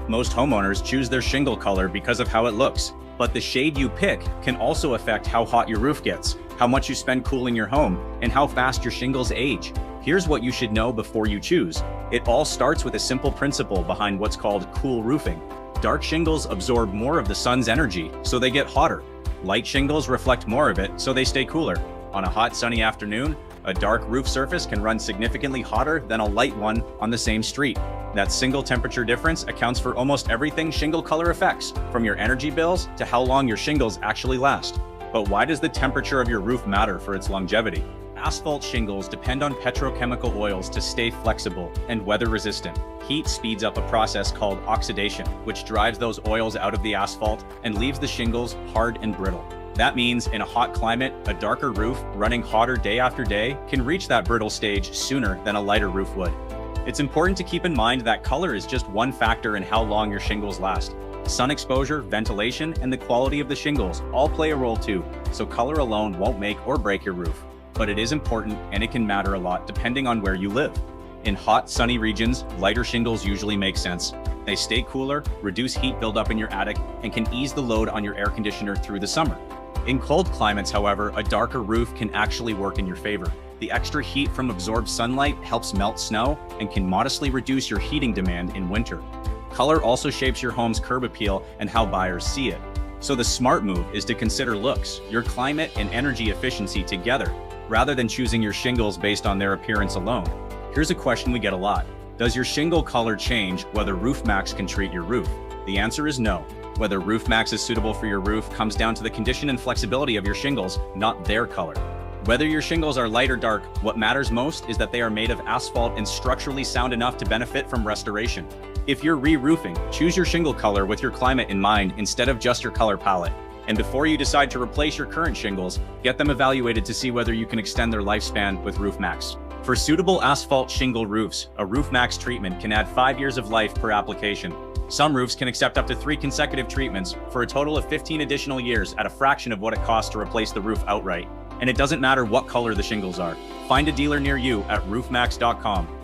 Most homeowners choose their shingle color because of how it looks, but the shade you pick can also affect how hot your roof gets, how much you spend cooling your home, and how fast your shingles age. Here's what you should know before you choose. It all starts with a simple principle behind what's called cool roofing. Dark shingles absorb more of the sun's energy, so they get hotter. Light shingles reflect more of it, so they stay cooler. On a hot, sunny afternoon, a dark roof surface can run significantly hotter than a light one on the same street. That single temperature difference accounts for almost everything shingle color affects, from your energy bills to how long your shingles actually last. But why does the temperature of your roof matter for its longevity? Asphalt shingles depend on petrochemical oils to stay flexible and weather resistant. Heat speeds up a process called oxidation, which drives those oils out of the asphalt and leaves the shingles hard and brittle. That means in a hot climate, a darker roof running hotter day after day can reach that brittle stage sooner than a lighter roof would. It's important to keep in mind that color is just one factor in how long your shingles last. Sun exposure, ventilation, and the quality of the shingles all play a role too, so color alone won't make or break your roof. But it is important, and it can matter a lot depending on where you live. In hot, sunny regions, lighter shingles usually make sense. They stay cooler, reduce heat buildup in your attic, and can ease the load on your air conditioner through the summer. In cold climates, however, a darker roof can actually work in your favor. The extra heat from absorbed sunlight helps melt snow and can modestly reduce your heating demand in winter. Color also shapes your home's curb appeal and how buyers see it. So the smart move is to consider looks, your climate, and energy efficiency together, rather than choosing your shingles based on their appearance alone. Here's a question we get a lot. Does your shingle color change whether Roof Maxx can treat your roof? The answer is no. Whether Roof Maxx is suitable for your roof comes down to the condition and flexibility of your shingles, not their color. Whether your shingles are light or dark, what matters most is that they are made of asphalt and structurally sound enough to benefit from restoration. If you're re-roofing, choose your shingle color with your climate in mind instead of just your color palette. And before you decide to replace your current shingles, get them evaluated to see whether you can extend their lifespan with Roof Maxx. For suitable asphalt shingle roofs, a Roof Maxx treatment can add 5 years of life per application. Some roofs can accept up to 3 consecutive treatments for a total of 15 additional years at a fraction of what it costs to replace the roof outright. And it doesn't matter what color the shingles are. Find a dealer near you at roofmax.com.